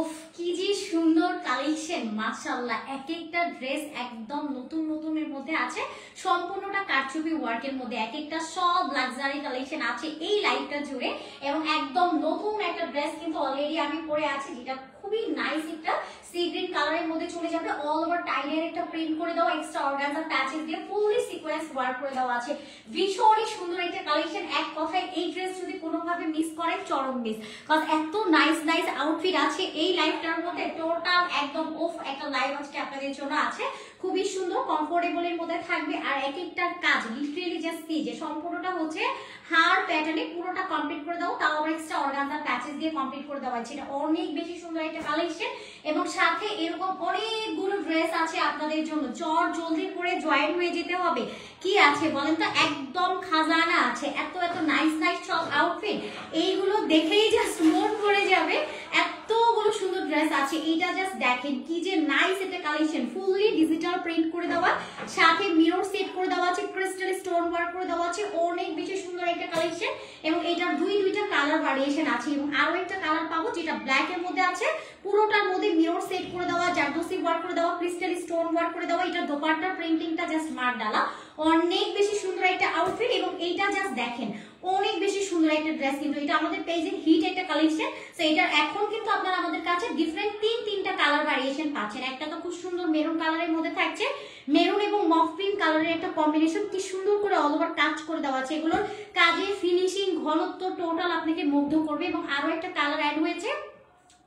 ওফ কি যে সুন্দর কালেকশন মাশাআল্লাহ। এক একটা ড্রেস একদম নতুন নতুনের মধ্যে আছে, সম্পূর্ণটা কারচুপি ওয়ার্কের মধ্যে, এক একটা সব লাক্সারি কালেকশন আছে এই লাইফটা জুড়ে। এবং একদম নতুন একটা ড্রেস কিন্তু অলরেডি আমি পরে আছি, যেটা খুবই নাইস একটা সি গ্রিন কালারের মধ্যে চলে যাবে। অল ওভার টাইনের একটা প্রিন্ট করে দেওয়া, এক্সট্রা অর্গানজা প্যাচেস দিয়ে ফুললি সিকোয়েন্স ওয়ার্ক করে দেওয়া আছে। ভীষণই সুন্দর একটা কালেকশন। এক কথায় এই ড্রেস যদি কোনোভাবে মিস করেন চরম মিস, কারণ এত নাইস নাইস আউটফিট আছে এই লাইফটার মধ্যে। টোটাল একদম ওফ একটা লাইভ আজকে আপনাদের জন্য আছে, খুবই সুন্দর কমফোর্টেবলের মধ্যে থাকবে। আর এক একটার কাজ লিটারেলি জাস্ট কি যে সম্পূর্ণটা হচ্ছে হার প্যাটার্নে পুরোটা কমপ্লিট করে দাও, তাও আবার এক্সট্রা অর্গানজা প্যাচেস দিয়ে কমপ্লিট করে দেওয়া হয়েছে। এটা অনেক বেশি সুন্দর একটা কালেকশন। এবং সাথে এরকম অনেকগুলো ড্রেস আছে আপনাদের জন্য, চট জলদি করে জয়েন হয়ে যেতে হবে। কি আছে বলেন তো, একদম খাজানা আছে, এত এত নাইস নাইস সব আউটফিট, এইগুলো দেখেই জাস্ট মন ভরে যাবে। এতগুলো সুন্দর ড্রেস আছে, এইটা জাস্ট দেখেন কি যে নাইস একটা কালেকশন। ফুললি ডিজিটাল প্রিন্ট করে দেওয়া, সাথে মিরর সেট করে দেওয়া আছে, ক্রিস্টাল স্টোন ওয়ার্ক করে দেওয়া আছে, অনেক বেশি সুন্দর একটা কালেকশন। এবং এটার দুইটা কালার ভ্যারিয়েশন আছে, এবং আরো একটা কালার পাবো যেটা ব্ল্যাক এর মধ্যে আছে। পুরোটার মধ্যে মিরর সেট করে দেওয়া, জারদোসি ওয়ার্ক করে দেওয়া, ক্রিস্টাল স্টোন ওয়ার্ক করে দেওয়া। এটা দোপাট্টার প্রিন্টিংটা জাস্ট মার ডালা, অনেক বেশি সুন্দর একটা আউটফিট। এবং এইটা জাস্ট দেখেন অনেক বেশি সুন্দর একটা ড্রেস, কিন্তু এটা আমাদের পেজে হিট একটা কালেকশন। সো এটার এখন কিন্তু আপনারা আমাদের কাছে ডিফারেন্ট তিনটা কালার ভ্যারিয়েশন পাচ্ছেন। একটা তো খুব সুন্দর মেরুন কালারের মধ্যে থাকছে, মেরুন এবং মফ পিঙ্ক কালারের একটা কম্বিনেশন, কি সুন্দর করে অল ওভার কাজ করে দেওয়া আছে। এগুলোর কাজের ফিনিশিং ঘনত্ব টোটাল আপনাকে মুগ্ধ করবে। এবং আরো একটা কালার অ্যাড হয়েছে,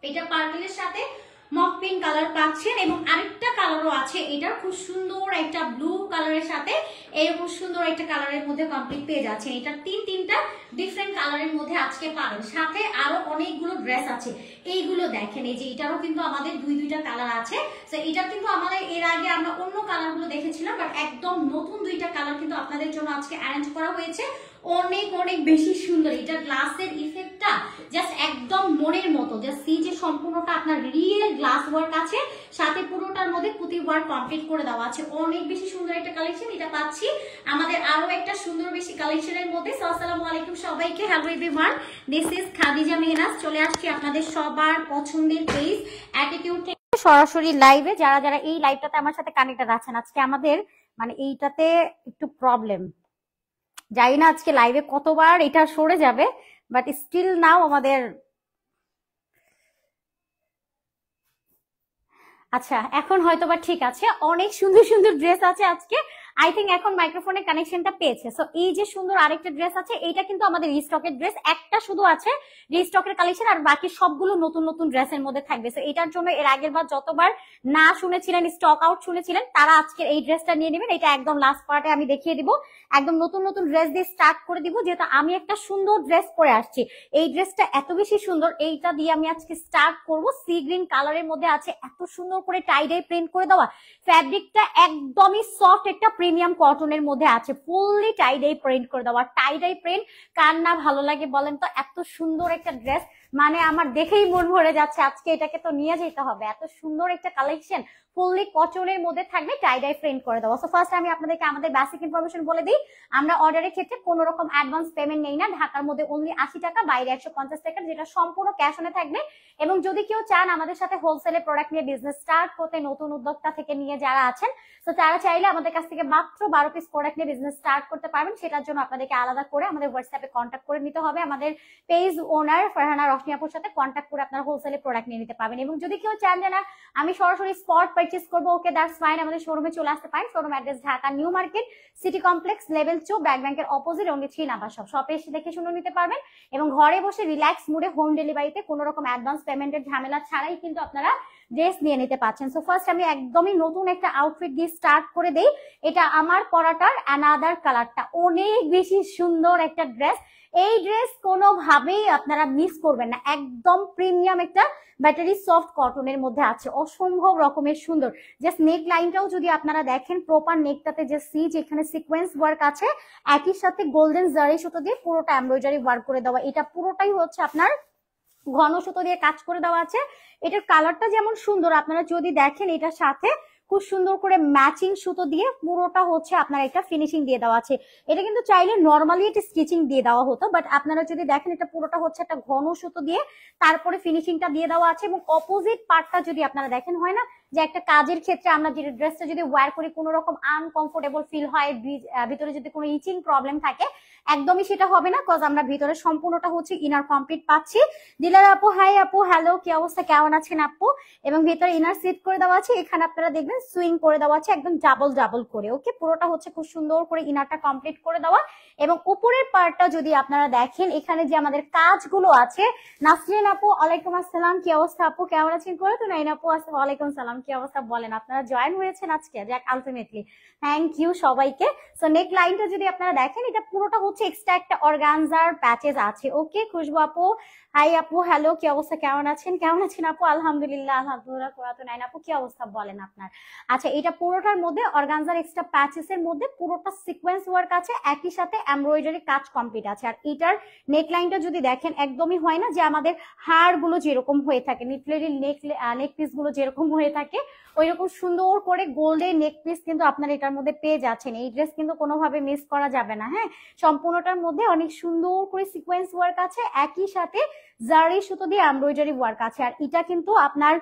এটা পার্পলের সাথে মফ পিঙ্ক কালার পাচ্ছেন। এবং আরেকটা কালারও আছে, এটা খুব সুন্দর একটা ব্লু কালারের সাথে এরকম সুন্দর একটা কালারের মধ্যে কমপ্লিট পেয়ে যাচ্ছেন। এটা তিনটা ডিফারেন্ট কালারের মধ্যে আজকে পাবেন। সাথে আরো অনেকগুলো ড্রেস আছে, এইগুলো দেখেন, এই যে এটারও কিন্তু আমাদের দুইটা কালার আছে। তো এটা কিন্তু আমাদের এর আগে আমরা অন্য কালারগুলো দেখেছিলাম, বাট একদম নতুন দুইটা কালার কিন্তু আপনাদের জন্য আজকে অ্যারেঞ্জ করা হয়েছে, অনেক অনেক বেশি সুন্দর। এটা গ্লাসের ইফেক্টটা জাস্ট একদম মনের মতো, জাস্ট সি যে সম্পূর্ণটা আপনার রিয়েল গ্লাস ওয়ার্ক আছে, সাথে পুরোটার মধ্যে পুঁতি ওয়ার্ক কমপ্লিট করে দেওয়া আছে, অনেক বেশি সুন্দর একটা কালেকশন। এটা পাচ্ছি আমাদের আরো একটা সুন্দর বেশি কালেকশনের মধ্যে। আসসালামু আলাইকুম সবাইকে, hello everyone, this is Khadija Mehnaz. চলে আসছি আপনাদের সবার পছন্দের পেজ অ্যাটিটিউড থেকে সরাসরি লাইভে। যারা যারা এই লাইভটাতে আমার সাথে কানেক্টেড আছেন, আজকে আমাদের মানে এইটাতে একটু প্রবলেম, জানি না আজকে লাইভে কতবার এটা সরে যাবে, বাট স্টিল নাও আমাদের। আচ্ছা এখন হয়তো বা ঠিক আছে, অনেক সুন্দর সুন্দর ড্রেস আছে আজকে। আই থিঙ্ক এখন মাইক্রোফোনের কানেকশনটা পেয়েছে। সো এই যে সুন্দর আরেকটা ড্রেস আছে, এইটা কিন্তু আমাদের রিস্টকের ড্রেস, একটা শুধু আছে রিস্টকের কালেকশন, আর বাকি সবগুলো নতুন নতুন ড্রেসের মধ্যে থাকবে। সো এটার জন্য এর আগের বার যতবার না শুনেছিলেন, স্টক আউট শুনেছিলেন, তারা আজকে এই ড্রেসটা নিয়ে নেবেন। এটা একদম লাস্ট পার্টে আমি দেখিয়ে দিব, একদম নতুন নতুন ড্রেস দিয়ে স্টার্ট করে দিব, যেহেতু আমি একটা সুন্দর ড্রেস পরে আসছি। এই ড্রেসটা এত বেশি সুন্দর, এইটা দিয়ে আমি আজকে স্টার্ট করব। সি গ্রিন কালারের মধ্যে আছে, এত সুন্দর করে টাই ডাই প্রিন্ট করে দেওয়া, ফ্যাব্রিকটা একদমই সফট একটা প্রিমিয়াম কটনের মধ্যে আছে, ফুললি টাই ডাই প্রিন্ট করে দেওয়া। টাই ডাই প্রিন্ট কার না ভালো লাগে বলেন তো, এত সুন্দর একটা ড্রেস, মানে আমার দেখেই মন ভরে যাচ্ছে, আজকে এটাকে তো নিয়ে যেতে হবে। এত সুন্দর একটা কালেকশন, ফুললি কটনের মধ্যে থাকবে, টাই ডাই প্রিন্ট করে দেওয়া। সো ফার্স্ট আমি আপনাদেরকে আমাদের বেসিক ইনফরমেশন বলে দিই। আমরা অর্ডারের ক্ষেত্রে কোনো রকম অ্যাডভান্স পেমেন্ট নেই না, ঢাকার মধ্যে অনলি 80 টাকা, বাইরে 150 টাকা, যেটা সম্পূর্ণ ক্যাশ অনে থাকবে। এবং যদি কেউ চান আমাদের সাথে হোলসেলে প্রোডাক্ট নিয়ে বিজনেস স্টার্ট করতে, নতুন উদ্যোক্তা থেকে নিয়ে যারা আছেন, তো তারা চাইলে আমাদের কাছ থেকে মাত্র 12 পিস প্রোডাক্ট নিয়ে বিজনেস স্টার্ট করতে পারবেন। সেটার জন্য আপনাদেরকে আলাদা করে আমাদের হোয়াটসঅ্যাপে কন্ট্যাক্ট করে নিতে হবে। আমাদের পেজ ওনার ফারহানা রশনি আপুর সাথে কন্ট্যাক্ট করে আপনারা হোলসেলে প্রোডাক্ট নিয়ে নিতে পারবেন। এবং যদি কেউ চান যে না আমি সরাসরি স্পট পারচেজ করবো, ওকে দ্যাটস ফাইন, আমাদের শোরুমে চলে আসতে পারেন। Showroom address Dhaka new market, city complex, level 2, back ব্যাংকের অপোজিট, অনলি 3 নাম্বার শপ। শপে এসে দেখে শুনে নিতে পারবেন। এবং ঘরে বসে রিল্যাক্স মুডে হোম ডেলিভারিতে কোনো রকম অ্যাডভান্স পেমেন্টের ঝামেলা ছাড়াই কিন্তু আপনারা ড্রেস নিয়ে নিতে পারছেন। সো ফার্স্ট আমি একদমই নতুন একটা আউটফিট দিয়ে স্টার্ট করে দেই। এটা আমার পরাটার অ্যানাদার কালারটা, অনেক বেশি সুন্দর একটা ড্রেস। এই ড্রেস কোনোভাবেই আপনারা মিস করবেন না, একদম প্রিমিয়াম একটা ব্যাটারি সফট কটনের মধ্যে আছে, অসম্ভব রকমের সুন্দর। জাস্ট নেক লাইনটাও যদি আপনারা দেখেন, প্রপার নেকটাতে যে সিজ এখানে সিকোয়েন্স ওয়ার্ক আছে, একই সাথে গোল্ডেন জারি সুতো দিয়ে পুরোটা এমব্রয়ডারি ওয়ার্ক করে দেওয়া। এটা পুরোটাই হচ্ছে আপনার ঘন সুতো দিয়ে কাজ করে দেওয়া আছে। এটার কালারটা যেমন সুন্দর, আপনারা যদি দেখেন এটার সাথে খুব সুন্দর করে ম্যাচিং সুতো দিয়ে পুরোটা হচ্ছে আপনার একটা ফিনিশিং দিয়ে দেওয়া আছে। এটা কিন্তু চাইলে নর্মালি একটা স্টিচিং দিয়ে দেওয়া হতো, বাট আপনারা যদি দেখেন এটা পুরোটা হচ্ছে একটা ঘন সুতো দিয়ে তারপরে ফিনিশিংটা দিয়ে দেওয়া আছে। এবং অপোজিট পার্টটা যদি আপনারা দেখেন, হয় না যে একটা কাজের ক্ষেত্রে আমরা যে ড্রেসটা যদি ওয়্যার করি কোনো রকম আনকমফোর্টেবল ফিল হয়, ভিতরে যদি কোনো ইচিং প্রবলেম থাকে, একদমই সেটা হবে না, কজ আমরা ভিতরে সম্পূর্ণটা হচ্ছে ইনার কমপ্লিট পাচ্ছি। দিলার আপু হাই আপু, হ্যালো, কি অবস্থা, কেমন আছেন আপু? এবং ভিতরে ইনার সেট করে দেওয়া আছে, এখানে আপনারা দেখবেন সুইং করে দেওয়া আছে একদম ডাবল ডাবল করে। ওকে, পুরোটা হচ্ছে খুব সুন্দর করে ইনারটা কমপ্লিট করে দেওয়া। এবং উপরের পার্টটা যদি আপনারা দেখেন, এখানে যে আমাদের কাজগুলো আছে, নাসরিন আপু ওয়ালাইকুম আসসালাম, কি অবস্থা আপু, কেমন আছেন? করে তো নাইন আপু ওয়ালাইকুম সালাম, কি অবস্থা বলেন? আপনারা জয়েন হয়েছেন আজকে, যাক আলটিমেটলি থ্যাংক ইউ সবাইকে। সো নেক লাইনটা যদি আপনারা দেখেন, এটা পুরোটা হচ্ছে এক্সট্রা একটা অর্গানজার প্যাচেস আছে। ওকে, খুশবু আপু হাই আপু, হ্যালো, কি অবস্থা, কেমন আছেন? কেমন আছেন আপু? আলহামদুলিল্লাহ আলহামদুলিল্লাহ। কোরাতো নাইন আপু, কি অবস্থা বলেন আপনার? আচ্ছা, এটা পুরোটার মধ্যে অর্গানজার এক্সট্রা প্যাচেস এর মধ্যে পুরোটা সিকোয়েন্স ওয়ার্ক আছে, একই সাথে এমব্রয়ডারি কাজ কমপ্লিট আছে। আর এটার নেক লাইনটা যদি দেখেন, একদমই হয় না যে আমাদের হাড় গুলো যেরকম হয়ে থাকে, নিটলেরি নেক পিস গুলো যেরকম হয়ে থাকে, ওইরকম সুন্দর করে গোল্ডের নেক পিস কিন্তু আপনারা এটার মধ্যে পেয়ে যাচ্ছেন। এই ড্রেস কিন্তু কোনোভাবে মিস করা যাবে না। হ্যাঁ, সম্পূর্ণটার মধ্যে অনেক সুন্দর করে সিকোয়েন্স ওয়ার্ক আছে, একই সাথে জারি সুতো দিয়ে এমব্রয়ডারি ওয়ার্ক আছে। আর এটা কিন্তু আপনার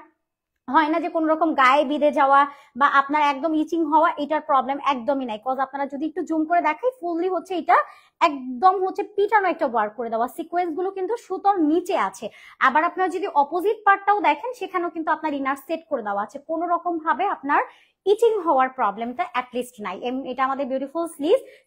হয় না যে কোন রকম গায়ে বিঁধে যাওয়া বা আপনার একদম ইচিং হওয়া, এটার প্রবলেম একদমই নাই। কজ আপনারা যদি একটু জুম করে দেখাই, ফুললি হচ্ছে এটা একদম হচ্ছে পিটানো একটা ওয়ার্ক করে দেওয়া, সিকোয়েন্স গুলো কিন্তু সুতোর নিচে আছে। আবার আপনারা যদি অপোজিট পার্টটাও দেখেন, সেখানেও কিন্তু আপনার ইনার সেট করে দেওয়া আছে, কোনো রকম ভাবে আপনার ইচিং হওয়ার প্রবলেমটা অ্যাটলিস্ট নাই। এটা আমাদের বিউটিফুল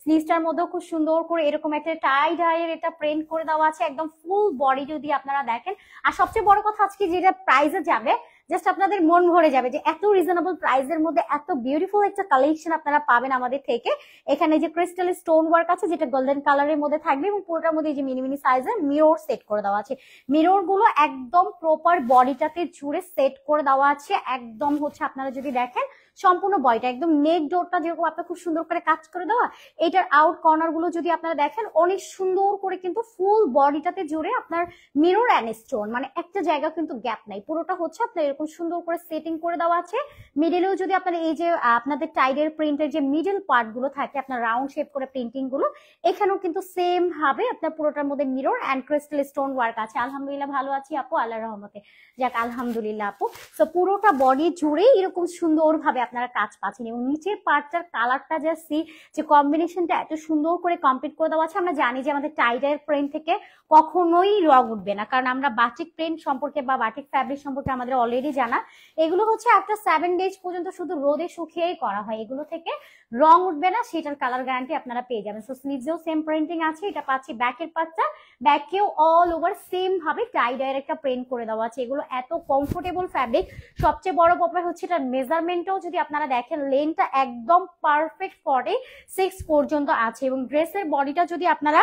স্লিভসটার মধ্যেও খুব সুন্দর করে এরকম একটা টাই ডাইয়ের এটা প্রিন্ট করে দেওয়া আছে, একদম ফুল বডি যদি আপনারা দেখেন। আর সবচেয়ে বড় কথা, আজকে যেটা প্রাইসে যাবে, জাস্ট আপনাদের মন ভরে যাবে যে এত রিজনেবল প্রাইসের মধ্যে এত বিউটিফুল একটা কালেকশন আপনারা পাবেন আমাদের থেকে। এখানে যে ক্রিস্টাল স্টোন ওয়ার্ক আছে, যেটা গোল্ডেন কালারের মধ্যে থাকবে, এবং পুরোটার মধ্যে যে মিনি মিনি সাইজের মিরর সেট করে দেওয়া আছে। মিরর গুলো একদম প্রপার বডিটাতে জুড়ে সেট করে দেওয়া আছে, একদম হচ্ছে আপনারা যদি দেখেন সম্পূর্ণ বডিটা একদম নেক ডোরটা যেরকম আপনার খুব সুন্দর করে কাজ করে দেওয়া, এটার আউট কর্নার গুলো যদি আপনারা দেখেন, অনেক সুন্দর করে কিন্তু ফুল বডিটাতে জুড়ে আপনার মিরর অ্যান্ড স্টোন, মানে একটা জায়গা কিন্তু গ্যাপ নাই, পুরোটা হচ্ছে আপনার এরকম সুন্দর করে সেটিং করে দেওয়া আছে। মিডলেও যদি আপনারা এই যে আপনাদের টাইডের প্রিন্টের যে মিডল পার্ট গুলো থাকে, আপনার রাউন্ড শেপ করে প্রিন্টিং গুলো, এখানেও কিন্তু সেম ভাবে আপনার পুরোটার মধ্যে mirror and crystal stone work আছে। আলহামদুলিল্লাহ ভালো আছি আপু, আল্লাহর রহমতে, যাক আলহামদুলিল্লাহ আপু। তো পুরোটা বডি জুড়ে এরকম সুন্দর ভাবে আপনারা কাজ পাচ্ছেন। এবং নিচের পার্টটার কালারটা যে কম্বিনেশনটা এত সুন্দর করে কমপ্লিট করে দেওয়া আছে। আমরা জানি যে আমাদের টাইডের প্রিন্ট থেকে কখনোই রং উঠবে না, কারণ আমরা বাটিক প্রিন্ট সম্পর্কে বা বাটিক ফ্যাব্রিক সম্পর্কে আমাদের অলরেডি জানা। এগুলো হচ্ছে আফটার 7 ডেজ পর্যন্ত শুধু রোদে শুকিয়েই করা হয়, এগুলো থেকে রং উঠবে না, সেটার কালার গ্যারান্টি আপনারা পেয়ে যাবেন। সো স্লিভসেও সেম প্রিন্টিং আছে, এটা পাচ্ছি ব্যাকের পার্টটা, ব্যাকেও অল ওভার সেম ভাবে টাইডের একটা প্রিন্ট করে দেওয়া আছে। এগুলো এত কমফোর্টেবল ফ্যাব্রিক। সবচেয়ে বড় ব্যাপার হচ্ছে এটার মেজারমেন্টও যদি আপনারা দেখেন, লেন্থটা একদম পারফেক্ট 46 পর্যন্ত আছে। এবং ড্রেসের বডিটা যদি আপনারা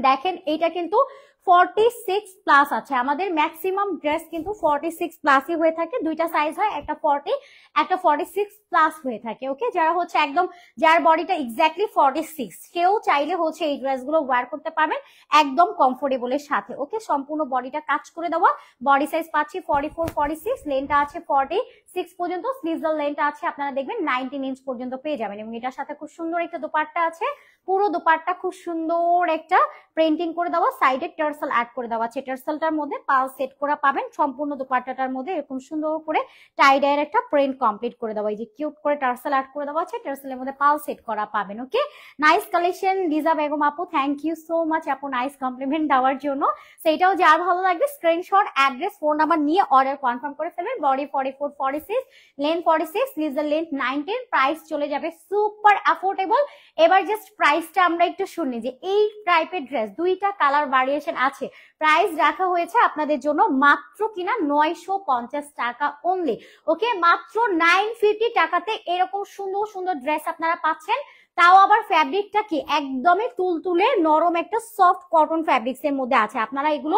দেখেন, এইটা কিন্তু 46 প্লাস আছে। আমাদের ম্যাক্সিমাম ড্রেস কিন্তু 46 প্লাসই হয়ে থাকে, দুইটা সাইজ হয়, একটা 40 একটা 46 প্লাস হয়ে থাকে। ওকে, যারা হচ্ছে একদম যার বডিটা এক্স্যাক্টলি 46, কেউ চাইলে হচ্ছে এই ড্রেসগুলো ওয়্যার করতে পারবেন একদম কমফোর্টেবলের সাথে। ওকে, সম্পূর্ণ বডিটা কাজ করে দেওয়া, বডি সাইজ পাচ্ছি 44 46, লেন্থটা আছে 46 পর্যন্ত, স্লিভসের লেন্থটা আছে আপনারা দেখবেন 19 ইঞ্চ পর্যন্ত পেয়ে যাবেন। এবং এটার সাথে খুব সুন্দর একটা দোপাট্টা আছে, পুরো দোপাট্টা খুব সুন্দর একটা প্রিন্টিং করে দেওয়া, সাইডে টার্সেল অ্যাড করে দেওয়া আছে। টার্সেলটার মধ্যে পাল সেট করা পাবেন, সম্পূর্ণ দোপাট্টাটার মধ্যে এরকম সুন্দর করে টাইডাইয়ের একটা প্রিন্ট কমপ্লিট করে দেওয়া, এই যে কিউট করে টার্সেল অ্যাড করে দেওয়া আছে, টার্সেলের মধ্যে পাল সেট করা পাবেন। ওকে, নাইস কালেকশন লিজা বেগম আপু, থ্যাংক ইউ সো মাচ আপু নাইস কমপ্লিমেন্ট দেওয়ার জন্য। সেটাও যার ভালো লাগবে স্ক্রিনশট, অ্যাড্রেস, ফোন নাম্বার নিয়ে অর্ডার কনফার্ম করে ফেলবেন। বডি 44 46, লেন্থ 46, স্লিভসের লেন্থ 19, প্রাইস চলে যাবে সুপার অ্যাফোর্ডেবল। এবার জাস্ট প্রাইসটা আমরা একটু শুনি যে এই টাইপের ড্রেস দুইটা কালার ভ্যারিয়েশন আছে, প্রাইস রাখা হয়েছে আপনাদের জন্য মাত্র কিনা 950 টাকা অনলি। ওকে, মাত্র 950 টাকাতে এরকম সুন্দর সুন্দর ড্রেস আপনারা পাচ্ছেন। তাও আবার ফ্যাব্রিকটা কি একদমই তুলতুলে নরম একটা সফট কটন ফ্যাব্রিক্স এর মধ্যে আছে। আপনারা এগুলো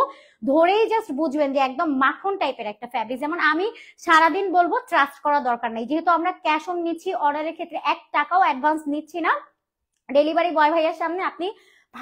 ধরেই জাস্ট বুঝবেন যে একদম মাখন টাইপের একটা ফ্যাব্রিক। যেমন আমি সারাদিন বলবো ট্রাস্ট করা দরকার নেই, যেহেতু আমরা ক্যাশ অন নিচ্ছি, অর্ডারের ক্ষেত্রে 1 টাকাও অ্যাডভান্স নিচ্ছি না। ডেলিভারি বয় ভাইয়ার সামনে আপনি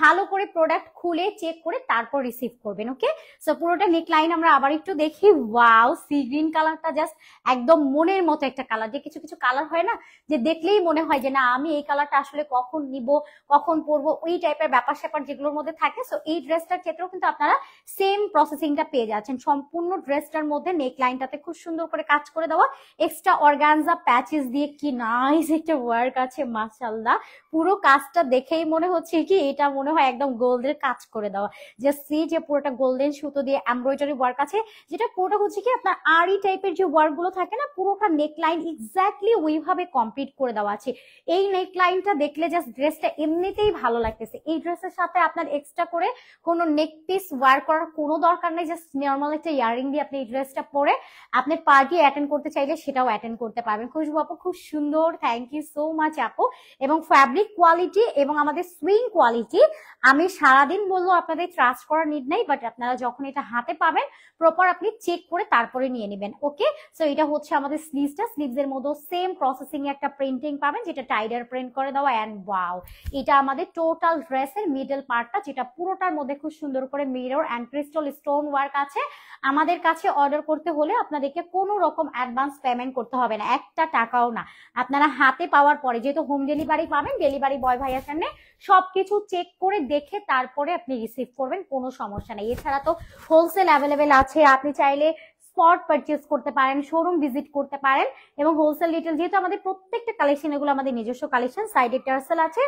ভালো করে প্রোডাক্ট খুলে চেক করে তারপর রিসিভ করবেন। ওকে, সো পুরোটা নেক লাইন আমরা আবার একটু দেখি। ওয়াও, সি গ্রিন কালারটা জাস্ট একদম মনের মতো একটা কালার। যে কিছু কিছু কালার হয় না যে দেখলেই মনে হয় যে না আমি এই কালারটা আসলে কখন নিব, কখন পরবো, ওই টাইপের ব্যাপার স্যাপার যেগুলোর মধ্যে থাকে। সো এই ড্রেসটার ক্ষেত্রেও কিন্তু আপনারা সেম প্রসেসিংটা পেয়ে যাচ্ছেন। সম্পূর্ণ ড্রেসটার মধ্যে নেক লাইনটাতে খুব সুন্দর করে কাজ করে দেওয়া, এক্সট্রা অর্গানজা প্যাচেস দিয়ে কি নাইস একটা ওয়ার্ক আছে মাশাআল্লাহ। পুরো কাজটা দেখেই মনে হচ্ছে কি এটা মনে হয় একদম গোল্ডের কাজ করে দেওয়া। জাস্ট সি যে পুরোটা গোল্ডেন সুতো দিয়ে এমব্রয়ডারি ওয়ার্ক আছে, যেটা পুরোটা হচ্ছে কি আপনার আরি টাইপের যে ওয়ার্ক গুলো থাকে না, পুরোটা নেক লাইন এক্স্যাক্টলি ওইভাবে কমপ্লিট করে দেওয়া আছে। এই নেক লাইনটা দেখলে জাস্ট ড্রেসটা এমনিতেই ভালো লাগতেছে। এই ড্রেসের সাথে আপনার এক্সট্রা করে কোনো নেক পিস ওয়ার্ক করার কোনো দরকার নেই। জাস্ট নর্মাল একটা ইয়ারিং দিয়ে আপনি এই ড্রেসটা পরে আপনি পার্টি অ্যাটেন্ড করতে চাইলে সেটাও অ্যাটেন্ড করতে পারবেন। খুশবু আপু খুব সুন্দর, থ্যাংক ইউ সো মাচ আপু। এবং ফ্যাব্রিক কোয়ালিটি এবং আমাদের সুইং কোয়ালিটি আমি সারাদিন বলবো আপনাদের ট্রাস্ট করার নিড নেই, বাট আপনারা যখন এটা হাতে পাবেন প্রপার আপনি চেক করে তারপরে নিয়ে নেবেন। ওকে, সো এটা হচ্ছে আমাদের স্লিভসটা। স্লিভস এর মধ্যে সেম প্রসেসিং এ একটা প্রিন্টিং পাবেন যেটা টাইডার প্রিন্ট করে দেওয়া। এন্ড ওয়াও, এটা আমাদের টোটাল ড্রেসের মিডল পার্টটা, যেটা পুরোটার মধ্যে খুব সুন্দর করে mirror and crystal stone work আছে। আমাদের কাছে অর্ডার করতে হলে আপনাদেরকে কোনো রকম অ্যাডভান্স পেমেন্ট করতে হবে না, একটা টাকাও না। আপনারা হাতে পাওয়ার পরে, যেহেতু হোম ডেলিভারি পাবেন, ডেলিভারি বয় ভাইয়ার সামনে সবকিছু চেক করে দেখে তারপরে আপনি রিসিভ করবেন, কোনো সমস্যা নেই। এছাড়া তো হোলসেল অ্যাভেলেবেল আছে, আপনি চাইলে স্পট পারচেজ করতে পারেন, শোরুম ভিজিট করতে পারেন। এবং হোলসেল রিটেল যেহেতু আমাদের প্রত্যেকটা কালেকশন এগুলো আমাদের নিজস্ব কালেকশন, সাইডে টার্সেল আছে,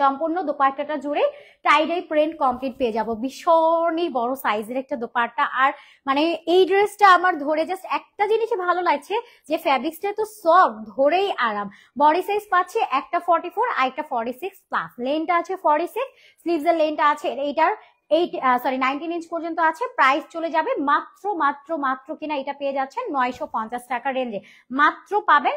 সম্পূর্ণ দোপাট্টাটা জুড়ে টাইডাই প্রিন্ট কমপ্লিট পেয়ে যাবো। ভীষণই বড় সাইজের একটা দোপাট্টা। আর মানে এই ড্রেসটা আমার ধরে জাস্ট একটা জিনিসই ভালো লাগছে যে ফ্যাব্রিক্সটা তো সফট, ধরেই আরাম। বডি সাইজ পাচ্ছি একটা 44 আর একটা 46 প্লাস, লেনটা আছে 46, স্লিভস এর লেনটা আছে এইটার 19 ইঞ্চ পর্যন্ত আছে। প্রাইস চলে যাবে মাত্র মাত্র মাত্র কিনা এটা পেয়ে যাচ্ছেন 950 টাকা রেঞ্জে, মাত্র পাবেন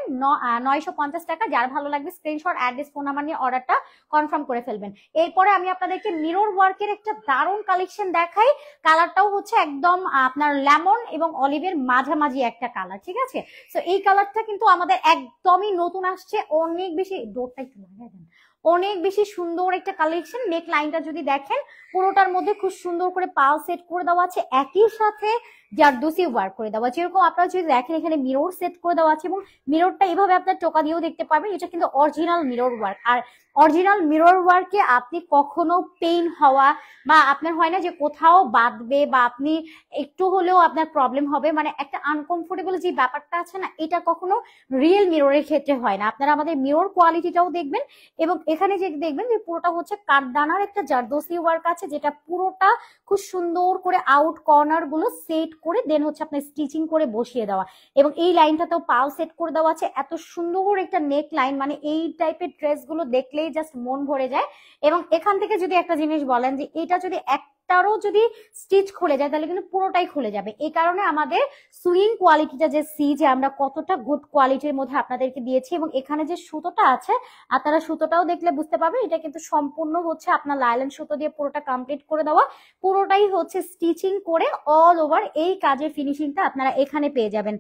950 টাকা। যার ভালো লাগবে স্ক্রিনশট, অ্যাড্রেস, ফোন নাম্বার নিয়ে অর্ডারটা কনফার্ম করে ফেলবেন। এরপরে আমি আপনাদেরকে মিরর ওয়ার্কের একটা দারুণ কালেকশন দেখাই। কালারটাও হচ্ছে একদম আপনার লেমন এবং অলিভের মাঝামাঝি একটা কালার, ঠিক আছে। তো এই কালারটা কিন্তু আমাদের একদমই নতুন আসছে, অনেক বেশি, ডোরটা একটু লাগাই দেন, অনেক বেশি সুন্দর একটা কালেকশন। নেক লাইনটা যদি দেখেন পুরোটার মধ্যে খুব সুন্দর করে পাল সেট করে দেওয়া আছে, একই সাথে জারদোসি ওয়ার্ক করে দেওয়া আছে। এরকম আপনারা যদি দেখেন এখানে মিরর সেট করে দেওয়া আছে এবং মিররটা এভাবে আপনার টোকা দিয়েও দেখতে পারবেন। এটা কিন্তু অরিজিনাল মিরর ওয়ার্ক। আর অরিজিনাল মিরর ওয়ার্কে আপনি কখনো পেইন হওয়া বা আপনার হয় না যে কোথাও বাঁধবে বা আপনি একটু হলেও আপনার প্রবলেম হবে, মানে একটা আনকমফোর্টেবল যে ব্যাপারটা আছে না, এটা কখনো রিয়েল মিররের ক্ষেত্রে হয় না। আপনারা আমাদের মিরর কোয়ালিটিটাও দেখবেন এবং এখানে যে দেখবেন যে পুরোটা হচ্ছে কাঠদানার একটা জারদোসি ওয়ার্ক আছে, যেটা পুরোটা খুব সুন্দর করে আউট কর্নার গুলো সেট করে দেন হচ্ছে আপনার স্টিচিং করে বসিয়ে দেওয়া। এবং এই লাইনটাতেও পাল সেট করে দেওয়া আছে। এত সুন্দর একটা নেক লাইন, মানে এই টাইপের ড্রেস গুলো দেখলেই জাস্ট মন ভরে যায়। এবং এখান থেকে যদি একটা জিনিস বলেন যে এটা যদি একটারও যদি স্টিচ খুলে যায় তাহলে কিন্তু পুরোটাই খুলে যাবে। এই কারণে আমাদের সুইং কোয়ালিটিটা যে যে আমরা কতটা গুড কোয়ালিটির মধ্যে আপনাদেরকে দিয়েছি। এবং এখানে যে সুতোটা আছে আপনারা সুতোটাও দেখলে বুঝতে পারবেন, এটা কিন্তু সম্পূর্ণ হচ্ছে আপনার লাইলন সুতো দিয়ে পুরোটা কমপ্লিট করে দেওয়া, পুরোটাই হচ্ছে স্টিচিং করে অল ওভার এই কাজের ফিনিশিংটা আপনারা এখানে পেয়ে যাবেন।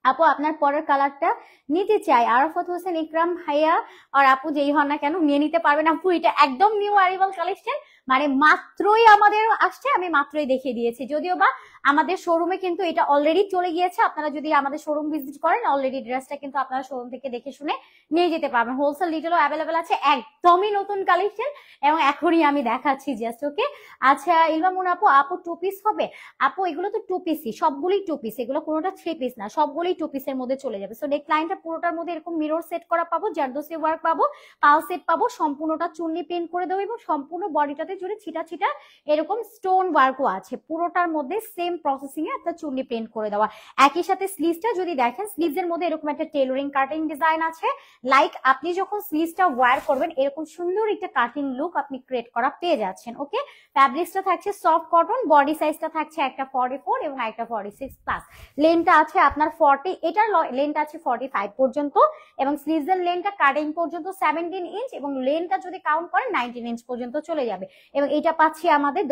আপু আপনার পরের কালারটা নিতে চাই, আরাফাত হোসেন ইকরাম ভাইয়া আর আপু যেই হন না কেন নিয়ে নিতে পারবেন। আপু এটা একদম নিউ অ্যারাইভাল কালেকশন, মানে মাত্রই আমাদের আসছে, আমি মাত্রই দেখিয়ে দিয়েছি। যদিও বা আমাদের শোরুমে কিন্তু এটা অলরেডি চলে গিয়েছে। আপনারা যদি আমাদের শোরুম ভিজিট করেন অলরেডি ড্রেসটা কিন্তু আপনারা শোরুম থেকে দেখে শুনে নিয়ে যেতে পারবেন। হোলসেল রিটেলও অ্যাভেলেবেল আছে, একদমই নতুন কালেকশন এবং এখনই আমি দেখাচ্ছি জাস্ট। ওকে, আচ্ছা ইলমামুন আপু, আপু টু পিস হবে? আপু এগুলো তো টু পিসই, সবগুলোই টু পিস, এগুলো কোনোটা থ্রি পিস না, সবগুলোই টু পিসের মধ্যে চলে যাবে। সো নেক লাইনটা পুরোটার মধ্যে এরকম মিরর সেট করা পাবো, জারদোসি ওয়ার্ক পাবো, পাল সেট পাবো, সম্পূর্ণটা চুন্নি প্রিন্ট করে দেবো এবং সম্পূর্ণ বডিটাতে জুড়ে ছিটা ছিটা এরকম স্টোন ওয়ার্কও আছে। পুরোটার মধ্যে সেম প্রসেসিং এ একটা চুন্নি প্রিন্ট করে দেওয়া। একই সাথে স্লিভসটা যদি দেখেন, স্লিভস এর মধ্যে এরকম একটা টেলরিং কাটিং ডিজাইন আছে। লাইক আপনি যখন স্লিভসটা ওয়্যার করবেন এরকম সুন্দর একটা কাটিং লুক আপনি ক্রিয়েট করা পেয়ে যাচ্ছেন। ওকে, ফ্যাব্রিক্সটা থাকছে সফট কটন, বডি সাইজটা থাকছে একটা 44 এবং একটা 46 প্লাস, লেনটা আছে আপনার 40, এটার লেনটা আছে 45 পর্যন্ত এবং স্লিভস এর লেনটা কাটিং পর্যন্ত 17 ইঞ্চ এবং লেনটা যদি কাউন্ট করেন 19 ইঞ্চ পর্যন্ত চলে যাবে। এবং এটা পাচ্ছি আমাদের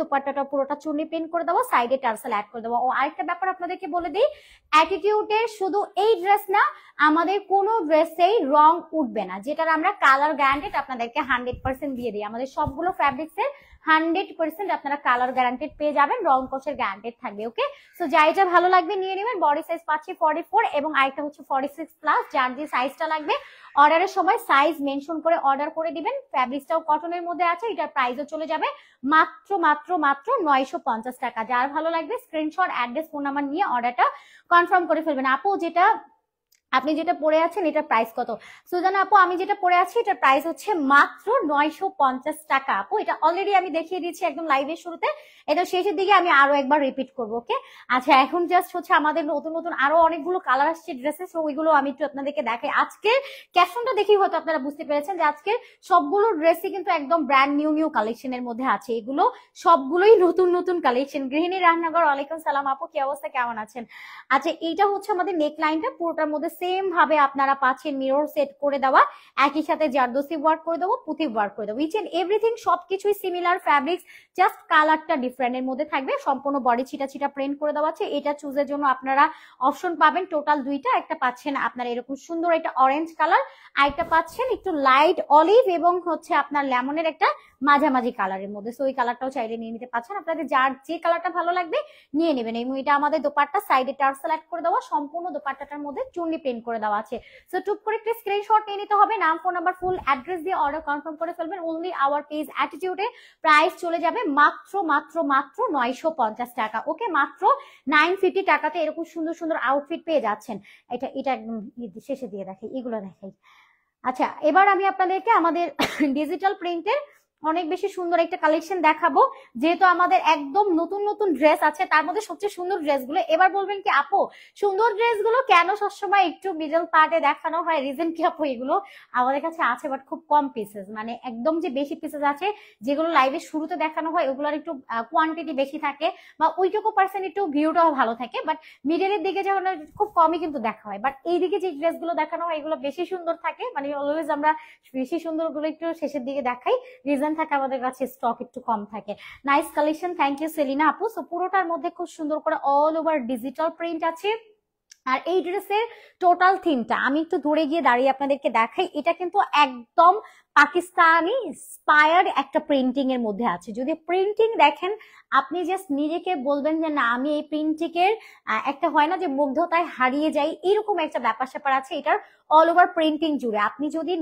দোপাট্টাটা পুরোটা চুন্নি প্রিন্ট করে দেবো, সাইডে টার্সেল অ্যাড করে দেবো। ও আরেকটা ব্যাপার আপনাদেরকে বলে দিই, অ্যাটিটিউডের শুধু এই ড্রেস না, আমাদের কোনো ড্রেসেই রং উঠবে না, যেটার আমরা কালার গ্যারান্টেড আপনাদেরকে 100% দিয়ে দিই। আমাদের সবগুলো ফ্যাব্রিক্সের 100% আপনারা কালার গ্যারান্টেড পেয়ে যাবেন, রং কষের গ্যারান্টেড থাকবে। ওকে, সো যা এটা ভালো লাগবে নিয়ে নেবেন। বডি সাইজ পাচ্ছি 44 এবং আরেকটা হচ্ছে 46+, যার যে সাইজটা লাগবে অর্ডারের সময় সাইজ মেনশন করে অর্ডার করে দিবেন। ফ্যাব্রিক্সটাও কটনের মধ্যে আছে, এটার প্রাইসও চলে যাবে মাত্র মাত্র মাত্র 950 টাকা। যার ভালো লাগবে স্ক্রিনশট, অ্যাড্রেস, ফোন নাম্বার নিয়ে অর্ডারটা কনফার্ম করে ফেলবেন। আপু আপনি যেটা পরে আছেন এটার প্রাইস কত? সুজানা আপু, আমি যেটা পরে আছি এটার প্রাইস হচ্ছে মাত্র 950 টাকা। আপু এটা অলরেডি আমি দেখিয়ে দিয়েছি একদম লাইভের শুরুতে, এটা শেষের দিকে আমি আরো একবার রিপিট করবো। ওকে, আচ্ছা এখন জাস্ট হচ্ছে আমাদের নতুন নতুন আরো অনেকগুলো কালার আসছে ড্রেসেস, ওইগুলো আমি একটু আপনাদেরকে দেখাই। আজকের ক্যাপশনটা দেখেই হয়তো আপনারা বুঝতে পেরেছেন যে আজকের সবগুলো ড্রেসই কিন্তু একদম ব্র্যান্ড নিউ কালেকশনের মধ্যে আছে। এগুলো সবগুলোই নতুন নতুন কালেকশন। গৃহিণী রান্নাঘর, ওয়ালাইকুম সালাম আপু, কি অবস্থা, কেমন আছেন? আচ্ছা এইটা হচ্ছে আমাদের নেক লাইনটা, পুরোটার মধ্যে সেম ভাবে আপনারা পাচ্ছেন মিরর সেট করে দেওয়া, একই সাথে জারদোসি ওয়ার্ক করে দেবো, পুঁথি ওয়ার্ক করে দেবো, ইচ এন্ড এভরিথিং সবকিছুই সিমিলার ফ্যাব্রিক্স, জাস্ট কালারটা ডিফারেন্ট এর মধ্যে থাকবে। সম্পূর্ণ বডি ছিটা ছিটা প্রিন্ট করে দেওয়া আছে। এটা চুজের জন্য আপনারা অপশন পাবেন টোটাল দুইটা, একটা পাচ্ছেন আপনারা এরকম সুন্দর একটা অরেঞ্জ কালার, আর একটা পাচ্ছেন একটু লাইট অলিভ এবং হচ্ছে আপনার লেমনের একটা মাঝামাঝি কালারের মধ্যে। সো ওই কালারটাও চাইলে নিয়ে নিতে পারছেন, আপনাদের যার যে কালারটা ভালো লাগবে নিয়ে নেবেন। এবং এটা আমাদের দোপাট্টা, সাইডে টার্সেল অ্যাড করে দেওয়া, সম্পূর্ণ দোপাট্টাটার মধ্যে চুন্নি প্রিন্ট করে দেওয়া আছে। সো টুক করে একটা স্ক্রিনশট নিয়ে নিতে হবে, নাম, ফোন নাম্বার, ফুল অ্যাড্রেস দিয়ে অর্ডার কনফার্ম করে ফেলবেন। অনলি আওয়ার পেজ অ্যাটিটিউডে প্রাইস চলে যাবে মাত্র মাত্র মাত্র 950 টাকা। ওকে, মাত্র 950 টাকাতে এরকম সুন্দর সুন্দর আউটফিট পেয়ে যাচ্ছেন। এটা একদম শেষে দিয়ে দেখাই, এগুলো দেখাই। আচ্ছা এবার আমি আপনাদেরকে আমাদের ডিজিটাল প্রিন্টের অনেক বেশি সুন্দর একটা কালেকশন দেখাবো, যেহেতু আমাদের একদম নতুন নতুন ড্রেস আছে, তার মধ্যে সবচেয়ে সুন্দর ড্রেসগুলো। এবার বলবেন কি আপু সুন্দর ড্রেসগুলো কেন সবসময় একটু মিডল পার্টে দেখানো হয়, রিজন কি আপু? এগুলো আমাদের কাছে আছে বাট খুব কম পিসেস, মানে একদম যে বেশি পিসেস আছে যেগুলো লাইভে শুরুতে দেখানো হয় ওগুলোর একটু কোয়ান্টিটি বেশি থাকে বা ওইটুকু পার্সেন্ট একটু ভিউটাও ভালো থাকে, বাট মিডলের দিকে যখন খুব কমই কিন্তু দেখা হয়। বাট এইদিকে যে ড্রেসগুলো দেখানো হয় এগুলো বেশি সুন্দর থাকে, মানে অলওয়েজ আমরা বেশি সুন্দর গুলো একটু শেষের দিকে দেখাই, রিজন থাকে আমাদের কাছে স্টক একটু কম থাকে। Nice collection, thank you Selina আপু। সো পুরোটার মধ্যে খুব সুন্দর করে অল ওভার ডিজিটাল প্রিন্ট আছে। আর এই ড্রেসের টোটাল থিমটা আমি একটু দূরে গিয়ে দাঁড়িয়ে আপনাদেরকে দেখাই। এটা কিন্তু একদম পাকিস্তানি ইন্সপায়ার্ড একটা প্রিন্টিং এর মধ্যে আছে। যদি প্রিন্টিং দেখেন আপনি জাস্ট নিজেকে বলবেন যে না আমি এই প্রিন্টিং এর একটা হয় না যে মুগ্ধতায় হারিয়ে যাই, এরকম একটা ব্যাপার স্যাপার আছে এটার অল ওভার প্রিন্টিং জুড়ে। আপনি যদি